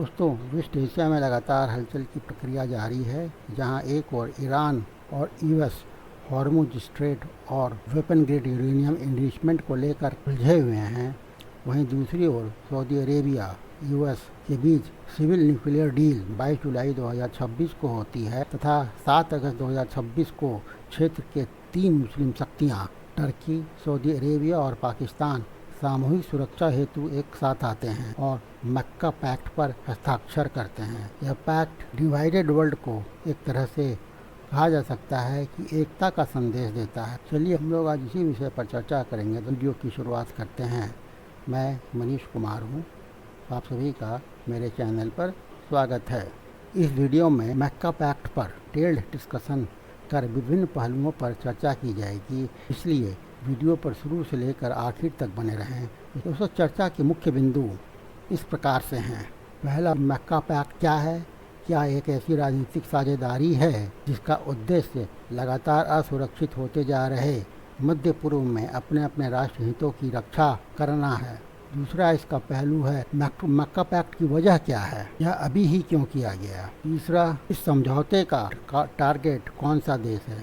दोस्तों, waste Asia में लगातार हलचल की प्रक्रिया जारी है, जहां एक ओर ईरान और यूएस हॉर्मुज स्ट्रेट और वेपन ग्रेड यूरेनियम इनरिचमेंट को लेकर उलझे हुए हैं, वहीं दूसरी ओर सऊदी अरेबिया यूएस के बीच सिविल न्यूक्लियर डील 22 जुलाई 2026 को होती है तथा 7 अगस्त 2026 को क्षेत्र के 3 मुस्लिम शक्तियां टर्की, सऊदी अरेबिया और पाकिस्तान सामूहिक सुरक्षा हेतु एक साथ आते हैं और मक्का पैक्ट पर हस्ताक्षर करते हैं। यह पैक्ट डिवाइडेड वर्ल्ड को एक तरह से कहा जा सकता है कि एकता का संदेश देता है। चलिए हम लोग आज इसी विषय पर चर्चा करेंगे। तो वीडियो की शुरुआत करते हैं। मैं मनीष कुमार हूँ। आप सभी का मेरे चैनल पर स्वागत है। इस वीडियो में मक्का पैक्ट पर डिटेल्ड डिस्कशन कर विभिन्न पहलुओं पर चर्चा की जाएगी, इसलिए वीडियो पर शुरू से लेकर आखिर तक बने रहें। दोस्तों, चर्चा के मुख्य बिंदु इस प्रकार से हैं। पहला, मक्का पैक्ट क्या है? क्या एक ऐसी राजनीतिक साझेदारी है जिसका उद्देश्य लगातार असुरक्षित होते जा रहे मध्य पूर्व में अपने अपने राष्ट्र हितों की रक्षा करना है? दूसरा इसका पहलू है मक्का पैक्ट की वजह क्या है, यह अभी ही क्यों किया गया? तीसरा, इस समझौते का टारगेट कौन सा देश है,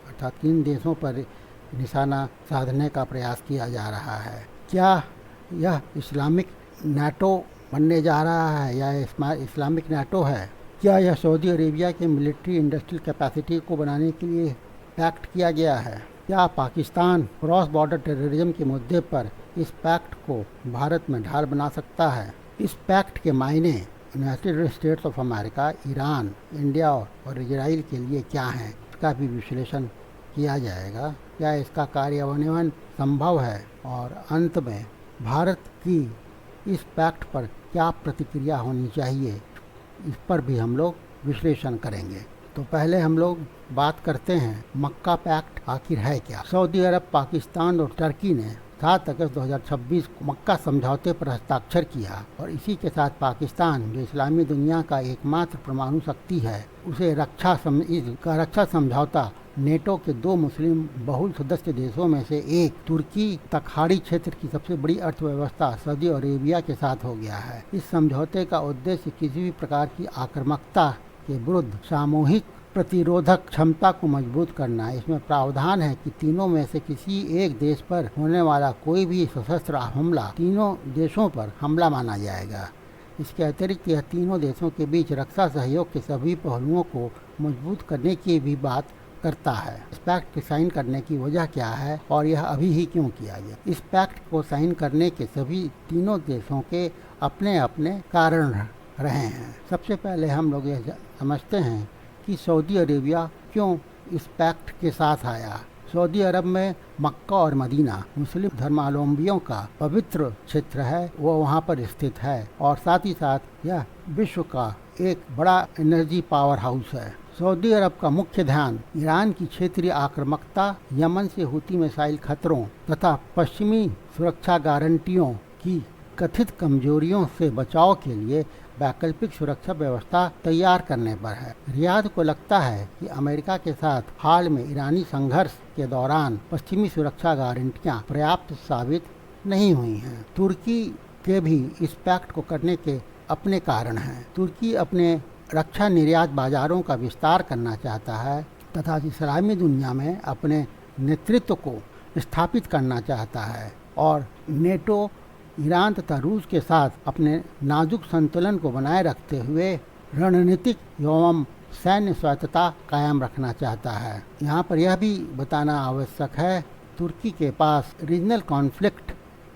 अर्थात किन देशों पर निशाना साधने का प्रयास किया जा रहा है? क्या यह इस्लामिक नाटो बनने जा रहा है या इस्लामिक नाटो है? क्या यह सऊदी अरेबिया के मिलिट्री इंडस्ट्रियल कैपेसिटी को बनाने के लिए पैक्ट किया गया है? क्या पाकिस्तान क्रॉस बॉर्डर टेररिज्म के मुद्दे पर इस पैक्ट को भारत में ढाल बना सकता है? इस पैक्ट के मायने United states of America, Iran, India और इजराइल के लिए क्या हैं, इसका भी विश्लेषण किया जाएगा। क्या इसका कार्यान्वयन संभव है? और अंत में भारत की इस पैक्ट पर क्या प्रतिक्रिया होनी चाहिए, इस पर भी हम लोग विश्लेषण करेंगे। तो पहले हम लोग बात करते हैं मक्का पैक्ट आखिर है क्या। सऊदी अरब, पाकिस्तान और टर्की ने 7 अगस्त 2026 को मक्का समझौते पर हस्ताक्षर किया और इसी के साथ पाकिस्तान, जो इस्लामी दुनिया का एकमात्र परमाणु शक्ति है, उसे रक्षा समझौता नेटो के 2 मुस्लिम बहुल सदस्य देशों में से एक तुर्की तखाड़ी क्षेत्र की सबसे बड़ी अर्थव्यवस्था सऊदी अरेबिया के साथ हो गया है। इस समझौते का उद्देश्य किसी भी प्रकार की आक्रामकता के विरुद्ध सामूहिक प्रतिरोधक क्षमता को मजबूत करना है। इसमें प्रावधान है कि तीनों में से किसी एक देश पर होने वाला कोई भी सशस्त्र हमला तीनों देशों पर हमला माना जाएगा। इसके अतिरिक्त यह तीनों देशों के बीच रक्षा सहयोग के सभी पहलुओं को मजबूत करने की भी बात करता है। इस पैक्ट के साइन करने की वजह क्या है और यह अभी ही क्यों किया गया? इस पैक्ट को साइन करने के सभी तीनों देशों के अपने अपने कारण रहे हैं। सबसे पहले हम लोग यह समझते हैं कि सऊदी अरेबिया क्यों इस पैक्ट के साथ आया। सऊदी अरब में मक्का और मदीना मुस्लिम धर्मावलंबियों का पवित्र क्षेत्र है, वो वहाँ पर स्थित है और साथ ही साथ यह विश्व का एक बड़ा एनर्जी पावर हाउस है। सऊदी अरब का मुख्य ध्यान ईरान की क्षेत्रीय आक्रामकता, यमन से हूती मिसाइल खतरों तथा पश्चिमी सुरक्षा गारंटियों की कथित कमजोरियों से बचाव के लिए वैकल्पिक सुरक्षा व्यवस्था तैयार करने पर है। रियाद को लगता है कि अमेरिका के साथ हाल में ईरानी संघर्ष के दौरान पश्चिमी सुरक्षा गारंटियां पर्याप्त साबित नहीं हुई हैं। तुर्की के भी इस पैक्ट को करने के अपने कारण हैं। तुर्की अपने रक्षा निर्यात बाजारों का विस्तार करना चाहता है तथा इस्लामी दुनिया में अपने नेतृत्व को स्थापित करना चाहता है और नेटो, ईरान तथा रूस के साथ अपने नाजुक संतुलन को बनाए रखते हुए रणनीतिक एवं सैन्य स्वायत्तता कायम रखना चाहता है। यहाँ पर यह भी बताना आवश्यक है, तुर्की के पास रीजनल कॉन्फ्लिक्ट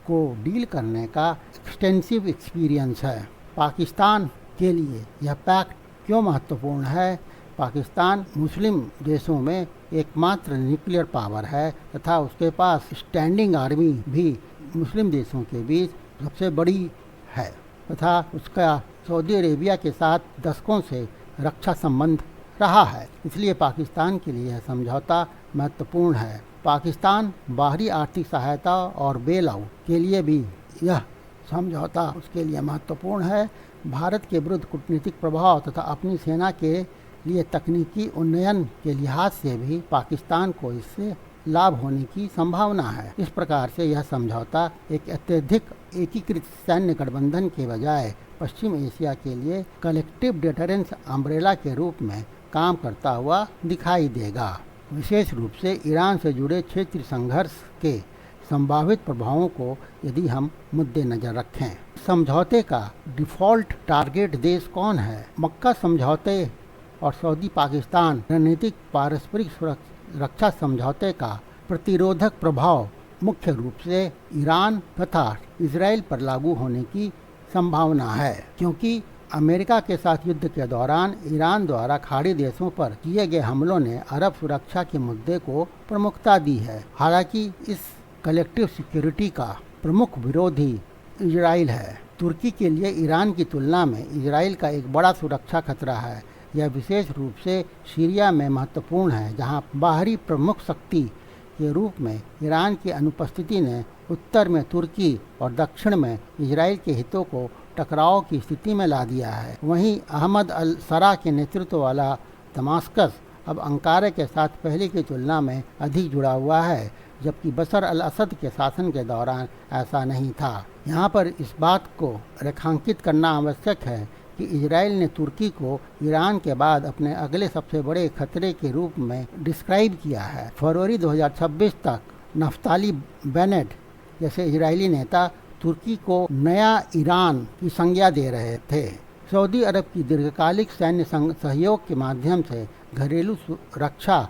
को डील करने का एक्सटेंसिव एक्सपीरियंस है। पाकिस्तान के लिए यह पैक्ट क्यों महत्वपूर्ण है? पाकिस्तान मुस्लिम देशों में एकमात्र न्यूक्लियर पावर है तथा उसके पास स्टैंडिंग आर्मी भी मुस्लिम देशों के बीच सबसे बड़ी है तथा उसका सऊदी अरेबिया के साथ दशकों से रक्षा संबंध रहा है। इसलिए पाकिस्तान के लिए यह समझौता महत्वपूर्ण है। पाकिस्तान बाहरी आर्थिक सहायता और बेल आउट के लिए भी यह समझौता उसके लिए महत्वपूर्ण है। भारत के विरुद्ध कूटनीतिक प्रभाव तथा अपनी सेना के लिए तकनीकी उन्नयन के लिहाज से भी पाकिस्तान को इससे लाभ होने की संभावना है। इस प्रकार से यह समझौता एक अत्यधिक एकीकृत सैन्य गठबंधन के बजाय पश्चिम एशिया के लिए कलेक्टिव डिटरेंस अम्ब्रेला के रूप में काम करता हुआ दिखाई देगा। विशेष रूप से ईरान से जुड़े क्षेत्रीय संघर्ष के संभावित प्रभावों को यदि हम मद्देनजर रखें। समझौते का डिफ़ॉल्ट टारगेट देश कौन है? मक्का समझौते और सऊदी पाकिस्तान रणनीतिक पारस्परिक रक्षा समझौते का प्रतिरोधक प्रभाव मुख्य रूप से ईरान तथा इजराइल पर लागू होने की संभावना है, क्योंकि अमेरिका के साथ युद्ध के दौरान ईरान द्वारा खाड़ी देशों पर किए गए हमलों ने अरब सुरक्षा के मुद्दे को प्रमुखता दी है। हालांकि इस कलेक्टिव सिक्योरिटी का प्रमुख विरोधी इजराइल है। तुर्की के लिए ईरान की तुलना में इजराइल का एक बड़ा सुरक्षा खतरा है। यह विशेष रूप से सीरिया में महत्वपूर्ण है, जहां बाहरी प्रमुख शक्ति के रूप में ईरान की अनुपस्थिति ने उत्तर में तुर्की और दक्षिण में इजराइल के हितों को टकराव की स्थिति में ला दिया है। वहीं अहमद अल सरा के नेतृत्व वाला दमास्कस अब अंकारा के साथ पहले की तुलना में अधिक जुड़ा हुआ है, जबकि बशर अल असद के शासन के दौरान ऐसा नहीं था। यहाँ पर इस बात को रेखांकित करना आवश्यक है कि इजराइल ने तुर्की को ईरान के बाद अपने अगले सबसे बड़े खतरे के रूप में डिस्क्राइब किया है। फरवरी 2026 तक नफ्ताली बेनेट जैसे इजरायली नेता तुर्की को नया ईरान की संज्ञा दे रहे थे। सऊदी अरब की दीर्घकालिक सैन्य सहयोग के माध्यम से घरेलू रक्षा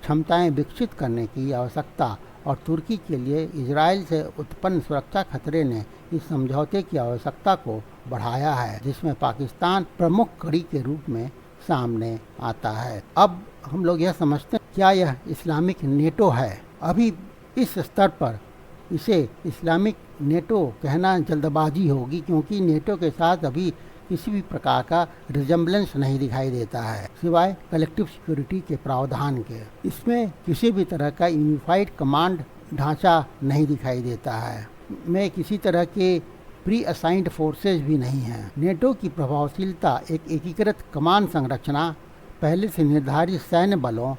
क्षमताएं विकसित करने की आवश्यकता और तुर्की के लिए इजराइल से उत्पन्न सुरक्षा खतरे ने इस समझौते की आवश्यकता को बढ़ाया है, जिसमें पाकिस्तान प्रमुख कड़ी के रूप में सामने आता है। अब हम लोग यह समझते हैं, क्या यह इस्लामिक नेटो है? अभी इस स्तर पर इसे इस्लामिक नेटो कहना जल्दबाजी होगी, क्योंकि नेटो के साथ अभी किसी भी प्रकार का रिजेम्बलेंस नहीं दिखाई देता है, सिवाय कलेक्टिव सिक्योरिटी के प्रावधान के। इसमें किसी भी तरह का यूनिफाइड कमांड ढांचा नहीं दिखाई देता है, में किसी तरह के प्री असाइंड फोर्सेज भी नहीं हैं। नेटो की प्रभावशीलता एक एकीकृत कमान संरचना, पहले से निर्धारित सैन्य बलों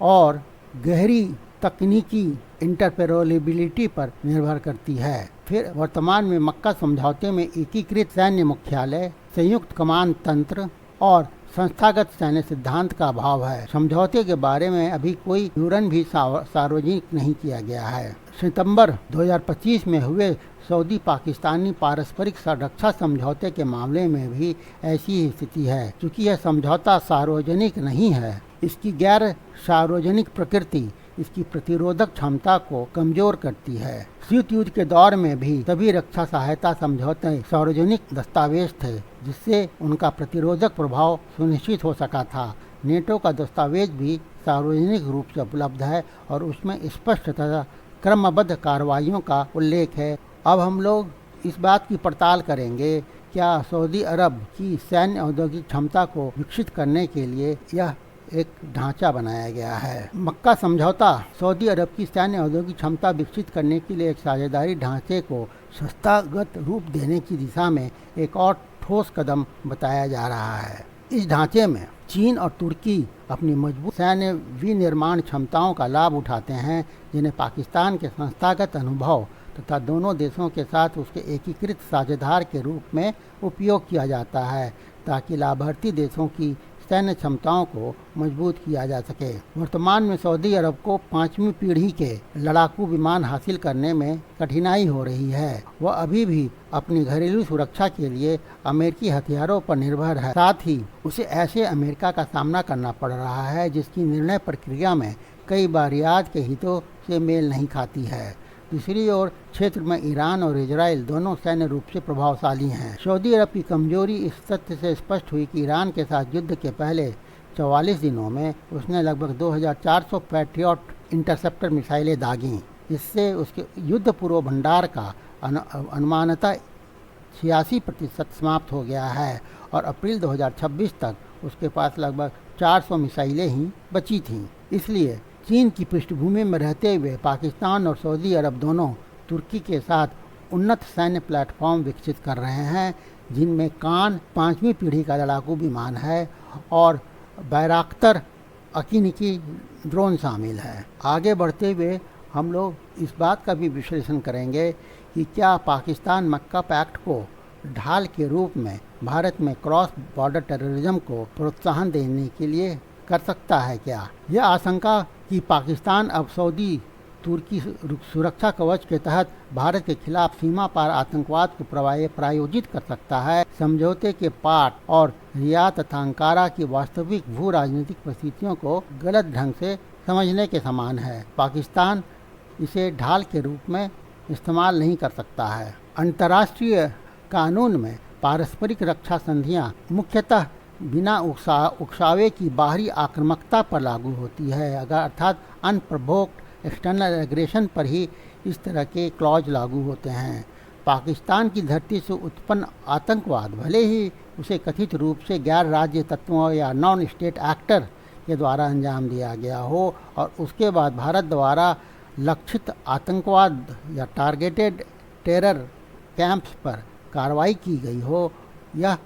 और गहरी तकनीकी इंटरपेरोलेबिलिटी पर निर्भर करती है। फिर वर्तमान में मक्का समझौते में एकीकृत सैन्य मुख्यालय, संयुक्त कमान तंत्र और संस्थागत सैन्य सिद्धांत का अभाव है। समझौते के बारे में अभी कोई विवरण भी सार्वजनिक नहीं किया गया है। सितंबर 2025 में हुए सऊदी पाकिस्तानी पारस्परिक रक्षा समझौते के मामले में भी ऐसी ही स्थिति है। चूँकि यह समझौता सार्वजनिक नहीं है, इसकी गैर सार्वजनिक प्रकृति इसकी प्रतिरोधक क्षमता को कमजोर करती है। शीत युद्ध के दौर में भी सभी रक्षा सहायता समझौते सार्वजनिक दस्तावेज थे, जिससे उनका प्रतिरोधक प्रभाव सुनिश्चित हो सका था। नेटो का दस्तावेज भी सार्वजनिक रूप से उपलब्ध है और उसमें स्पष्ट तथा क्रमबद्ध कार्रवाइयों का उल्लेख है। अब हम लोग इस बात की पड़ताल करेंगे, क्या सऊदी अरब की सैन्य औद्योगिक क्षमता को विकसित करने के लिए यह एक ढांचा बनाया गया है। मक्का समझौता सऊदी अरब की सैन्य औद्योगिक क्षमता विकसित करने के लिए एक साझेदारी ढांचे को संस्थागत रूप देने की दिशा में एक और ठोस कदम बताया जा रहा है। इस ढांचे में चीन और तुर्की अपनी मजबूत सैन्य विनिर्माण क्षमताओं का लाभ उठाते हैं, जिन्हें पाकिस्तान के संस्थागत अनुभव तथा दोनों देशों के साथ उसके एकीकृत साझेदार के रूप में उपयोग किया जाता है, ताकि लाभार्थी देशों की सैन्य क्षमताओं को मजबूत किया जा सके। वर्तमान में सऊदी अरब को 5वीं पीढ़ी के लड़ाकू विमान हासिल करने में कठिनाई हो रही है। वह अभी भी अपनी घरेलू सुरक्षा के लिए अमेरिकी हथियारों पर निर्भर है। साथ ही उसे ऐसे अमेरिका का सामना करना पड़ रहा है, जिसकी निर्णय प्रक्रिया में कई बार रियाद के हितों से मेल नहीं खाती है। दूसरी ओर क्षेत्र में ईरान और इजराइल दोनों सैन्य रूप से प्रभावशाली हैं। सऊदी अरब की कमजोरी इस तथ्य से स्पष्ट हुई कि ईरान के साथ युद्ध के पहले 44 दिनों में उसने लगभग 2400 पैट्रियट इंटरसेप्टर मिसाइलें दागीं, जिससे उसके युद्ध पूर्व भंडार का अनुमानतः 86% समाप्त हो गया है और अप्रैल 2026 तक उसके पास लगभग 400 मिसाइलें ही बची थीं। इसलिए चीन की पृष्ठभूमि में रहते हुए पाकिस्तान और सऊदी अरब दोनों तुर्की के साथ उन्नत सैन्य प्लेटफॉर्म विकसित कर रहे हैं, जिनमें कान 5वीं पीढ़ी का लड़ाकू विमान है और बैराक्तर अकीनिकी ड्रोन शामिल है। आगे बढ़ते हुए हम लोग इस बात का भी विश्लेषण करेंगे कि क्या पाकिस्तान मक्का पैक्ट को ढाल के रूप में भारत में क्रॉस बॉर्डर टेररिज्म को प्रोत्साहन देने के लिए कर सकता है क्या। यह आशंका कि पाकिस्तान अब सऊदी तुर्की सुरक्षा कवच के तहत भारत के खिलाफ सीमा पार आतंकवाद को प्रायोजित कर सकता है, समझौते के पाठ और रियाद तथा अंकारा की वास्तविक भू राजनीतिक परिस्थितियों को गलत ढंग से समझने के समान है। पाकिस्तान इसे ढाल के रूप में इस्तेमाल नहीं कर सकता है। अंतर्राष्ट्रीय कानून में पारस्परिक रक्षा संधियां मुख्यतः बिना उकसावे की बाहरी आक्रामकता पर लागू होती है, अगर अर्थात अनप्रवोक्ड एक्सटर्नल एग्रेशन पर ही इस तरह के क्लॉज लागू होते हैं। पाकिस्तान की धरती से उत्पन्न आतंकवाद भले ही उसे कथित रूप से गैर राज्य तत्वों या नॉन स्टेट एक्टर के द्वारा अंजाम दिया गया हो और उसके बाद भारत द्वारा लक्षित आतंकवाद या टारगेटेड टेरर कैंप्स पर कार्रवाई की गई हो, यह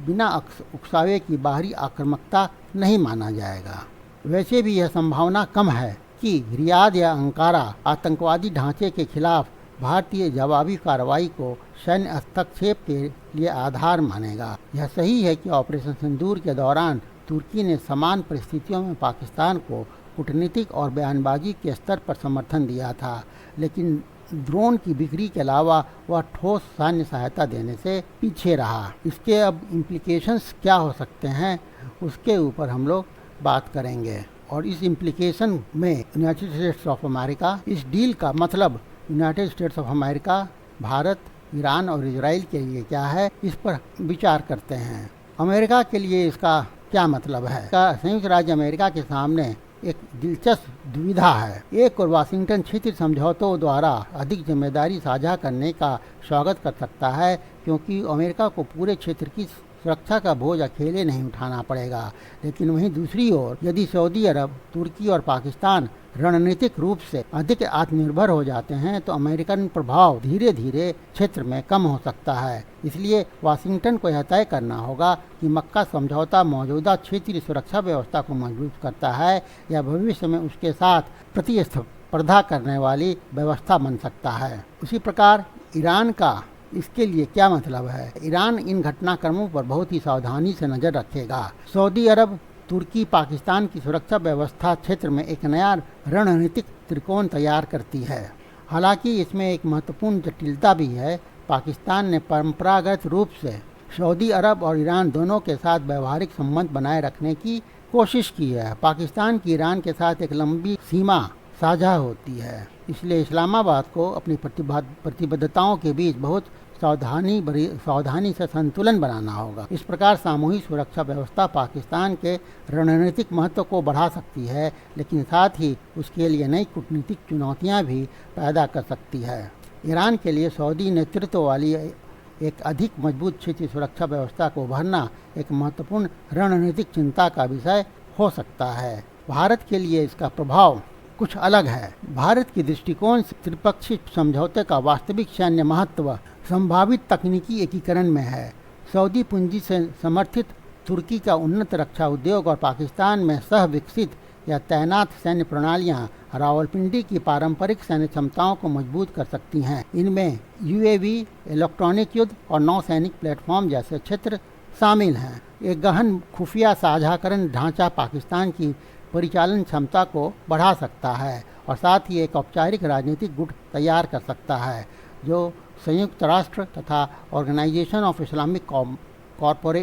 बिना उकसावे की बाहरी आक्रामकता नहीं माना जाएगा। वैसे भी यह संभावना कम है कि रियाद या अंकारा आतंकवादी ढांचे के खिलाफ भारतीय जवाबी कार्रवाई को सैन्य हस्तक्षेप के लिए आधार मानेगा। यह सही है कि ऑपरेशन सिंदूर के दौरान तुर्की ने समान परिस्थितियों में पाकिस्तान को कूटनीतिक और बयानबाजी के स्तर पर समर्थन दिया था, लेकिन ड्रोन की बिक्री के अलावा वह ठोस सैन्य सहायता देने से पीछे रहा। इसके अब इम्प्लीकेशंस क्या हो सकते हैं उसके ऊपर हम लोग बात करेंगे। और इस इम्प्लीकेशन में यूनाइटेड स्टेट्स ऑफ अमेरिका, इस डील का मतलब United states of America, Bharat, Iran और इजराइल के लिए क्या है, इस पर विचार करते हैं। अमेरिका के लिए इसका क्या मतलब है। संयुक्त राज्य अमेरिका के सामने एक दिलचस्प दुविधा है। एक और वाशिंगटन क्षेत्रीय समझौतों द्वारा अधिक जिम्मेदारी साझा करने का स्वागत कर सकता है, क्योंकि अमेरिका को पूरे क्षेत्र की सुरक्षा का बोझ अकेले नहीं उठाना पड़ेगा। लेकिन वहीं दूसरी ओर यदि सऊदी अरब, तुर्की और पाकिस्तान रणनीतिक रूप से अधिक आत्मनिर्भर हो जाते हैं तो अमेरिकन प्रभाव धीरे धीरे क्षेत्र में कम हो सकता है। इसलिए वाशिंगटन को यह तय करना होगा कि मक्का समझौता मौजूदा क्षेत्रीय सुरक्षा व्यवस्था को मजबूत करता है या भविष्य में उसके साथ प्रतिस्पर्धा करने वाली व्यवस्था बन सकता है। उसी प्रकार ईरान का इसके लिए क्या मतलब है। ईरान इन घटनाक्रमों पर बहुत ही सावधानी से नजर रखेगा। सऊदी अरब, तुर्की, पाकिस्तान की सुरक्षा व्यवस्था क्षेत्र में एक नया रणनीतिक त्रिकोण तैयार करती है। हालांकि इसमें एक महत्वपूर्ण जटिलता भी है। पाकिस्तान ने परंपरागत रूप से सऊदी अरब और ईरान दोनों के साथ व्यवहारिक संबंध बनाए रखने की कोशिश की है। पाकिस्तान की ईरान के साथ एक लंबी सीमा साझा होती है, इसलिए इस्लामाबाद को अपनी प्रतिबद्धताओं के बीच बहुत सावधानी से संतुलन बनाना होगा। इस प्रकार सामूहिक सुरक्षा व्यवस्था पाकिस्तान के रणनीतिक महत्व को बढ़ा सकती है, लेकिन साथ ही उसके लिए नई कूटनीतिक चुनौतियां भी पैदा कर सकती है। ईरान के लिए सऊदी नेतृत्व वाली एक अधिक मजबूत क्षेत्रीय सुरक्षा व्यवस्था को उभरना एक महत्वपूर्ण रणनीतिक चिंता का विषय हो सकता है। भारत के लिए इसका प्रभाव कुछ अलग है। भारत के दृष्टिकोण से त्रिपक्षीय समझौते का वास्तविक सैन्य महत्व संभावित तकनीकी एकीकरण में है। सऊदी पूंजी से समर्थित तुर्की का उन्नत रक्षा उद्योग और पाकिस्तान में सह विकसित या तैनात सैन्य प्रणालियां रावलपिंडी की पारंपरिक सैन्य क्षमताओं को मजबूत कर सकती हैं। इनमें यूएवी, इलेक्ट्रॉनिक युद्ध और नौसैनिक प्लेटफॉर्म जैसे क्षेत्र शामिल हैं। एक गहन खुफिया साझाकरण ढांचा पाकिस्तान की परिचालन क्षमता को बढ़ा सकता है और साथ ही एक औपचारिक राजनीतिक गुट तैयार कर सकता है जो संयुक्त राष्ट्र तथा ऑर्गेनाइजेशन ऑफ इस्लामिक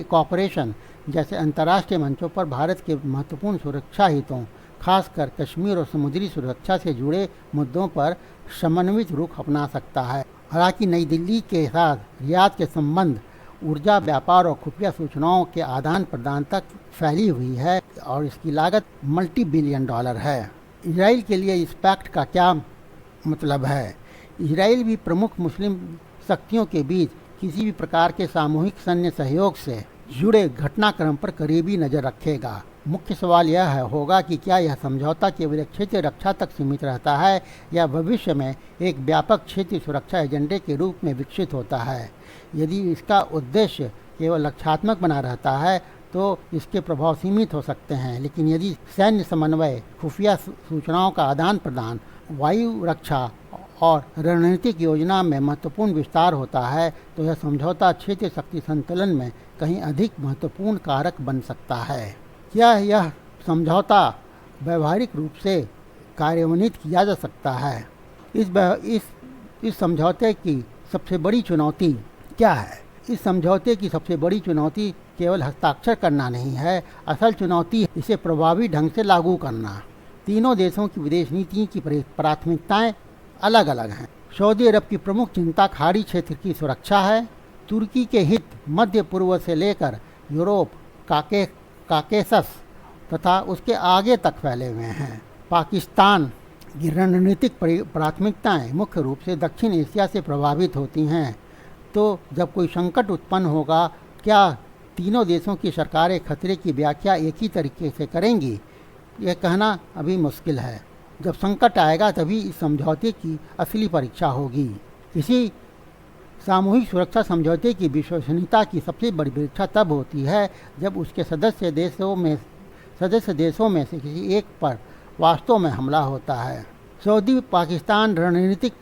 कॉपरेशन जैसे अंतर्राष्ट्रीय मंचों पर भारत के महत्वपूर्ण सुरक्षा हितों, खासकर कश्मीर और समुद्री सुरक्षा से जुड़े मुद्दों पर समन्वित रुख अपना सकता है। हालांकि नई दिल्ली के साथ रियाद के संबंध ऊर्जा, व्यापार और खुफिया सूचनाओं के आदान प्रदान तक फैली हुई है और इसकी लागत $multi-billion है। इजराइल के लिए इस पैक्ट का क्या मतलब है। इजराइल भी प्रमुख मुस्लिम शक्तियों के बीच किसी भी प्रकार के सामूहिक सैन्य सहयोग से जुड़े घटनाक्रम पर करीबी नज़र रखेगा। मुख्य सवाल यह होगा कि क्या यह समझौता केवल एक क्षेत्रीय रक्षा तक सीमित रहता है या भविष्य में एक व्यापक क्षेत्रीय सुरक्षा एजेंडे के रूप में विकसित होता है। यदि इसका उद्देश्य केवल लक्ष्यात्मक बना रहता है तो इसके प्रभाव सीमित हो सकते हैं, लेकिन यदि सैन्य समन्वय, खुफिया सूचनाओं का आदान प्रदान, वायु रक्षा और रणनीतिक योजना में महत्वपूर्ण विस्तार होता है तो यह समझौता क्षेत्रीय शक्ति संतुलन में कहीं अधिक महत्वपूर्ण कारक बन सकता है। क्या यह समझौता व्यावहारिक रूप से कार्यान्वित किया जा सकता है? इस समझौते की सबसे बड़ी चुनौती क्या है? इस समझौते की सबसे बड़ी चुनौती केवल हस्ताक्षर करना नहीं है, असल चुनौती इसे प्रभावी ढंग से लागू करना। तीनों देशों की विदेश नीति की प्राथमिकताएं अलग अलग हैं। सऊदी अरब की प्रमुख चिंता खाड़ी क्षेत्र की सुरक्षा है। तुर्की के हित मध्य पूर्व से लेकर यूरोप, काकेसस तथा उसके आगे तक फैले हुए हैं। पाकिस्तान की रणनीतिक प्राथमिकताएं मुख्य रूप से दक्षिण एशिया से प्रभावित होती हैं। तो जब कोई संकट उत्पन्न होगा, क्या तीनों देशों की सरकारें खतरे की व्याख्या एक ही तरीके से करेंगी? यह कहना अभी मुश्किल है। जब संकट आएगा तभी इस समझौते की असली परीक्षा होगी। किसी सामूहिक सुरक्षा समझौते की विश्वसनीयता की सबसे बड़ी परीक्षा तब होती है जब उसके सदस्य देशों में से किसी एक पर वास्तव में हमला होता है। सऊदी पाकिस्तान रणनीतिक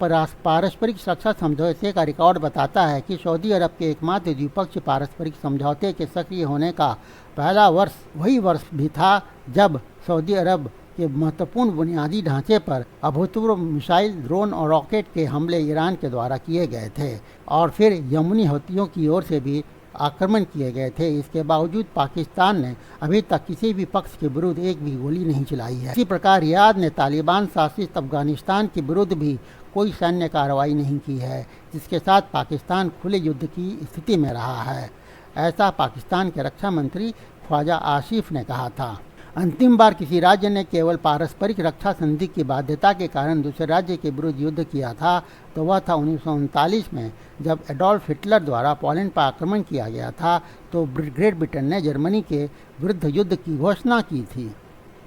पारस्परिक सुरक्षा समझौते का रिकॉर्ड बताता है कि सऊदी अरब के एकमात्र द्विपक्षीय पारस्परिक समझौते के सक्रिय होने का पहला वर्ष वही वर्ष भी था जब सऊदी अरब के महत्वपूर्ण बुनियादी ढांचे पर अभूतपूर्व मिसाइल, ड्रोन और रॉकेट के हमले ईरान के द्वारा किए गए थे और फिर यमनी हौथियों की ओर से भी आक्रमण किए गए थे। इसके बावजूद पाकिस्तान ने अभी तक किसी भी पक्ष के विरुद्ध एक भी गोली नहीं चलाई है। इसी प्रकार रियाद ने तालिबान शासित अफगानिस्तान के विरुद्ध भी कोई सैन्य कार्रवाई नहीं की है, जिसके साथ पाकिस्तान खुले युद्ध की स्थिति में रहा है। ऐसा पाकिस्तान के रक्षा मंत्री ख्वाजा आसिफ ने कहा था। अंतिम बार किसी राज्य ने केवल पारस्परिक रक्षा संधि की बाध्यता के कारण दूसरे राज्य के विरुद्ध युद्ध किया था तो वह था 1939 में, जब एडोल्फ हिटलर द्वारा पोलैंड पर आक्रमण किया गया था तो ग्रेट ब्रिटेन ने जर्मनी के विरुद्ध युद्ध की घोषणा की थी।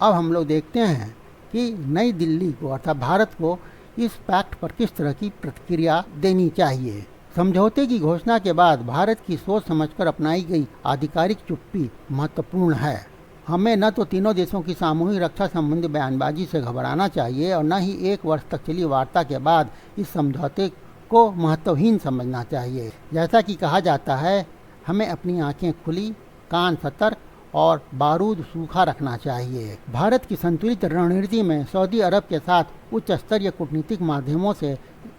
अब हम लोग देखते हैं कि नई दिल्ली को अर्थात भारत को इस पैक्ट पर किस तरह की प्रतिक्रिया देनी चाहिए। समझौते की घोषणा के बाद भारत की सोच समझकर अपनाई गई आधिकारिक चुप्पी महत्वपूर्ण है। हमें न तो तीनों देशों की सामूहिक रक्षा संबंधी बयानबाजी से घबराना चाहिए और न ही एक वर्ष तक चली वार्ता के बाद इस समझौते को महत्वहीन समझना चाहिए। जैसा कि कहा जाता है, हमें अपनी आंखें खुली, कान सतर्क और बारूद सूखा रखना चाहिए। भारत की संतुलित रणनीति में सऊदी अरब के साथ उच्च स्तरीय कूटनीतिक माध्यमों से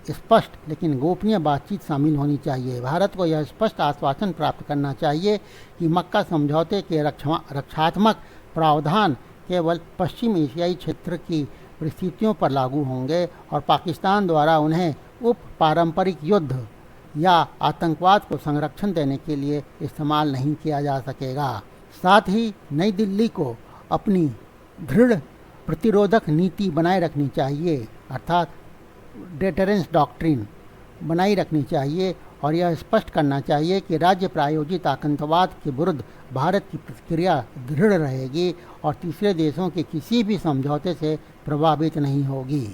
स्पष्ट लेकिन गोपनीय बातचीत शामिल होनी चाहिए। भारत को यह स्पष्ट आश्वासन प्राप्त करना चाहिए कि मक्का समझौते के रक्षात्मक प्रावधान केवल पश्चिम एशियाई क्षेत्र की परिस्थितियों पर लागू होंगे और पाकिस्तान द्वारा उन्हें उप पारंपरिक युद्ध या आतंकवाद को संरक्षण देने के लिए इस्तेमाल नहीं किया जा सकेगा। साथ ही नई दिल्ली को अपनी दृढ़ प्रतिरोधक नीति बनाए रखनी चाहिए, अर्थात डेटरेंस डॉक्ट्रिन बनाई रखनी चाहिए और यह स्पष्ट करना चाहिए कि राज्य प्रायोजित आतंकवाद के विरुद्ध भारत की प्रतिक्रिया दृढ़ रहेगी और तीसरे देशों के किसी भी समझौते से प्रभावित नहीं होगी।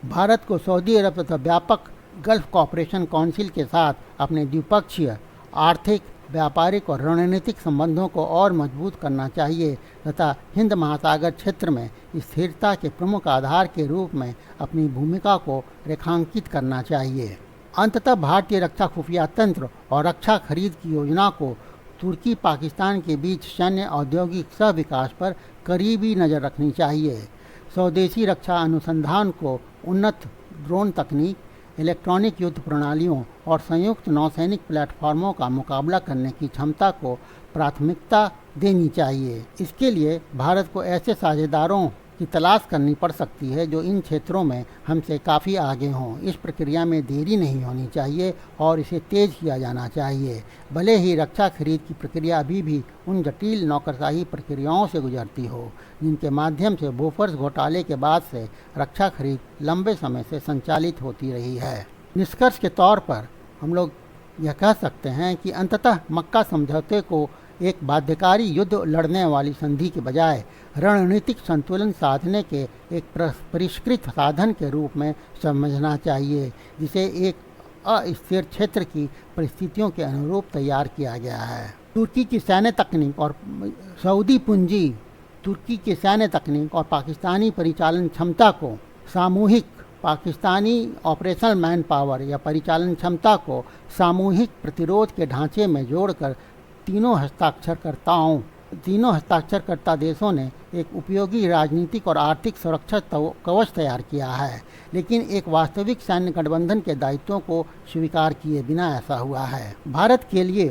भारत को सऊदी अरब तथा व्यापक गल्फ कोऑपरेशन काउंसिल के साथ अपने द्विपक्षीय आर्थिक, व्यापारिक और रणनीतिक संबंधों को और मजबूत करना चाहिए तथा हिंद महासागर क्षेत्र में स्थिरता के प्रमुख आधार के रूप में अपनी भूमिका को रेखांकित करना चाहिए। अंततः भारतीय रक्षा खुफिया तंत्र और रक्षा खरीद की योजना को तुर्की पाकिस्तान के बीच सैन्य औद्योगिक सह विकास पर करीबी नज़र रखनी चाहिए। स्वदेशी रक्षा अनुसंधान को उन्नत ड्रोन तकनीक, इलेक्ट्रॉनिक युद्ध प्रणालियों और संयुक्त नौसैनिक प्लेटफॉर्मों का मुकाबला करने की क्षमता को प्राथमिकता देनी चाहिए। इसके लिए भारत को ऐसे साझेदारों की तलाश करनी पड़ सकती है जो इन क्षेत्रों में हमसे काफ़ी आगे हों। इस प्रक्रिया में देरी नहीं होनी चाहिए और इसे तेज़ किया जाना चाहिए। भले ही रक्षा खरीद की प्रक्रिया अभी भी उन जटिल नौकरशाही प्रक्रियाओं से गुजरती हो जिनके माध्यम से बोफर्स घोटाले के बाद से रक्षा खरीद लंबे समय से संचालित होती रही है। निष्कर्ष के तौर पर हम लोग यह कह सकते हैं कि अंततः मक्का समझौते को एक बाध्यकारी युद्ध लड़ने वाली संधि के बजाय रणनीतिक संतुलन साधने के एक परिष्कृत साधन के रूप में समझना चाहिए, जिसे एक अस्थिर क्षेत्र की परिस्थितियों के अनुरूप तैयार किया गया है। तुर्की की सैन्य तकनीक और सऊदी पूंजी तुर्की की सैन्य तकनीक और पाकिस्तानी परिचालन क्षमता को सामूहिक पाकिस्तानी ऑपरेशनल मैन पावर या परिचालन क्षमता को सामूहिक प्रतिरोध के ढांचे में जोड़कर तीनों हस्ताक्षरकर्ता देशों ने एक उपयोगी राजनीतिक और आर्थिक सुरक्षा कवच तैयार किया है, लेकिन एक वास्तविक सैन्य गठबंधन के दायित्वों को स्वीकार किए बिना ऐसा हुआ है। भारत के लिए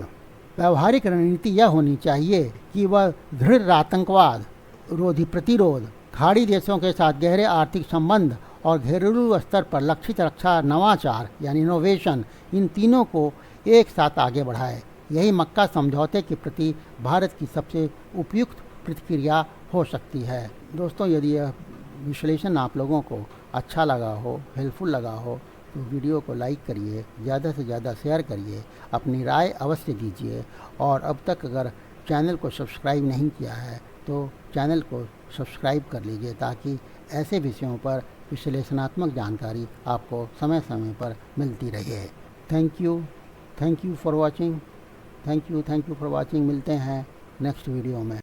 व्यवहारिक रणनीति यह होनी चाहिए कि वह दृढ़ आतंकवाद रोधी प्रतिरोध, खाड़ी देशों के साथ गहरे आर्थिक संबंध और घरेलू स्तर पर लक्षित रक्षा नवाचार यानी इनोवेशन, इन तीनों को एक साथ आगे बढ़ाए। यही मक्का समझौते के प्रति भारत की सबसे उपयुक्त प्रतिक्रिया हो सकती है। दोस्तों, यदि यह विश्लेषण आप लोगों को अच्छा लगा हो, हेल्पफुल लगा हो, तो वीडियो को लाइक करिए, ज़्यादा से ज़्यादा शेयर करिए, अपनी राय अवश्य दीजिए और अब तक अगर चैनल को सब्सक्राइब नहीं किया है तो चैनल को सब्सक्राइब कर लीजिए ताकि ऐसे विषयों पर विश्लेषणात्मक जानकारी आपको समय समय पर मिलती रहे। Thank you for watching. मिलते हैं नेक्स्ट वीडियो में।